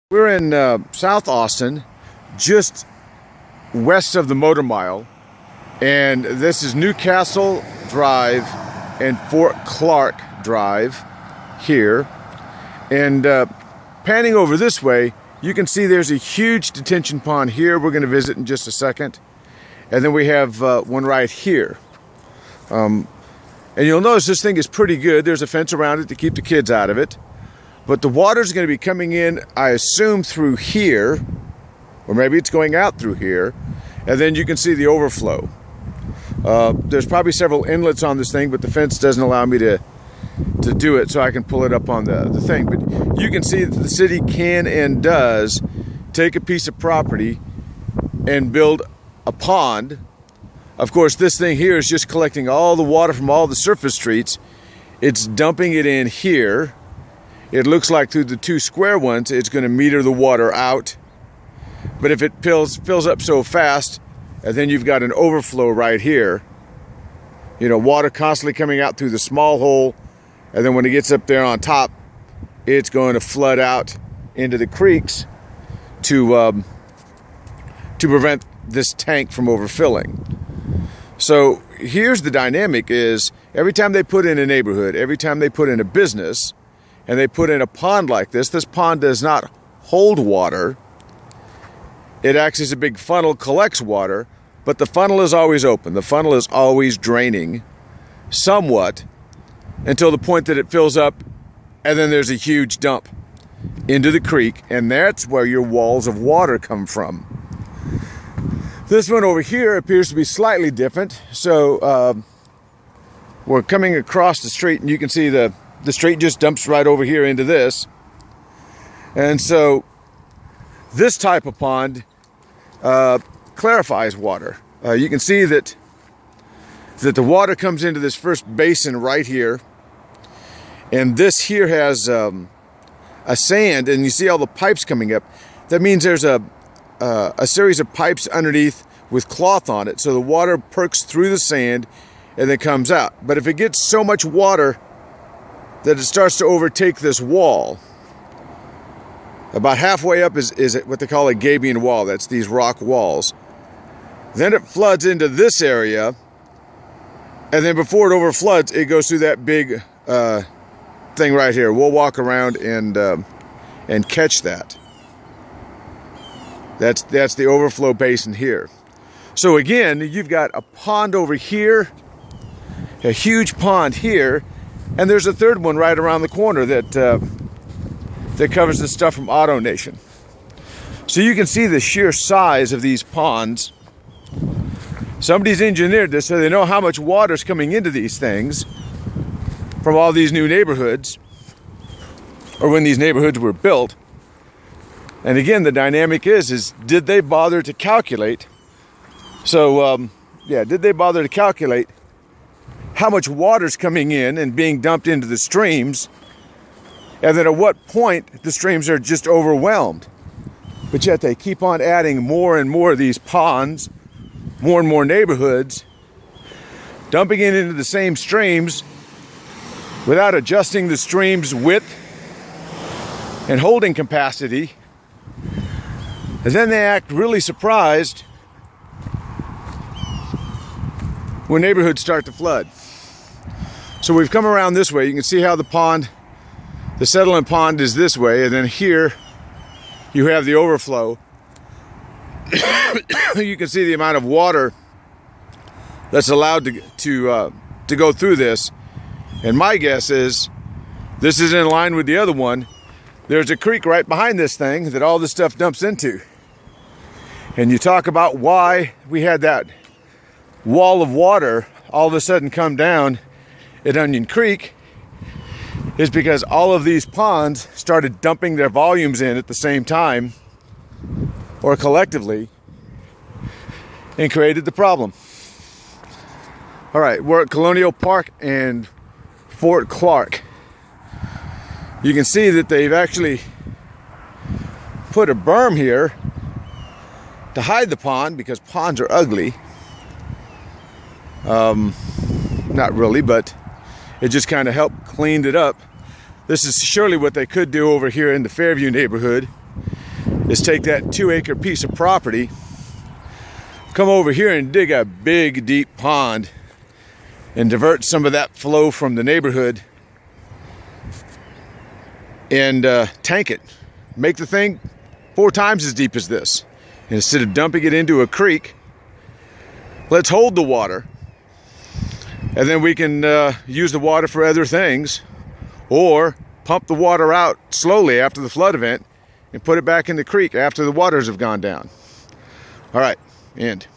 We're in South Austin, just west of the Motor Mile, and this is Newcastle Drive and Fort Clark Drive here. And panning over this way, you can see there's a huge detention pond here we're going to visit in just a second. And then we have one right here. And you'll notice this thing is pretty good. There's a fence around it to keep the kids out of it. But the water's going to be coming in, I assume, through here, or maybe it's going out through here, and then you can see the overflow. There's probably several inlets on this thing, but the fence doesn't allow me to do it, so I can pull it up on the thing. But you can see that the city can and does take a piece of property and build a pond. Of course, this thing here is just collecting all the water from all the surface streets. It's dumping it in here. It looks like through the two square ones, it's going to meter the water out. But if it fills up so fast, and then you've got an overflow right here, you know, water constantly coming out through the small hole, and then when it gets up there on top, it's going to flood out into the creeks to prevent this tank from overfilling. So here's the dynamic: is every time they put in a neighborhood, every time they put in a business, and they put in a pond like this pond does not hold water. It acts as a big funnel, collects water, but the funnel is always open. The funnel is always draining somewhat until the point that it fills up, and then there's a huge dump into the creek, and that's where your walls of water come from. This one over here appears to be slightly different. So we're coming across the street, and you can see the street just dumps right over here into this. And so this type of pond clarifies water. You can see that the water comes into this first basin right here. And this here has a sand, and you see all the pipes coming up. That means there's a series of pipes underneath with cloth on it. So the water perks through the sand and then comes out. But if it gets so much water that it starts to overtake this wall, about halfway up is what they call a gabion wall. That's these rock walls. Then it floods into this area, and then before it overfloods, it goes through that big thing right here. We'll walk around and catch that. That's the overflow basin here. So again, you've got a pond over here, a huge pond here, and there's a third one right around the corner that covers the stuff from Auto Nation. So you can see the sheer size of these ponds. Somebody's engineered this so they know how much water's coming into these things from all these new neighborhoods, or when these neighborhoods were built. And again, the dynamic is did they bother to calculate? So did they bother to calculate how much water's coming in and being dumped into the streams, and then at what point the streams are just overwhelmed? But yet they keep on adding more and more of these ponds, more and more neighborhoods, dumping it into the same streams without adjusting the stream's width and holding capacity. And then they act really surprised when neighborhoods start to flood. So we've come around this way. You can see how the settlement pond is this way, and then here you have the overflow. You can see the amount of water that's allowed to go through this. And my guess is this is in line with the other one. There's a creek right behind this thing that all this stuff dumps into. And you talk about why we had that wall of water all of a sudden come down at Onion Creek, is because all of these ponds started dumping their volumes in at the same time, or collectively, and created the problem. All right, we're at Colonial Park and Fort Clark. You can see that they've actually put a berm here to hide the pond, because ponds are ugly. Not really, but it just kind of helped cleaned it up. This is surely what they could do over here in the Fairview neighborhood. is take that 2-acre piece of property, come over here and dig a big, deep pond and divert some of that flow from the neighborhood and tank it. Make the thing 4 times as deep as this. And instead of dumping it into a creek, let's hold the water, and then we can use the water for other things, or pump the water out slowly after the flood event and put it back in the creek after the waters have gone down. All right, end.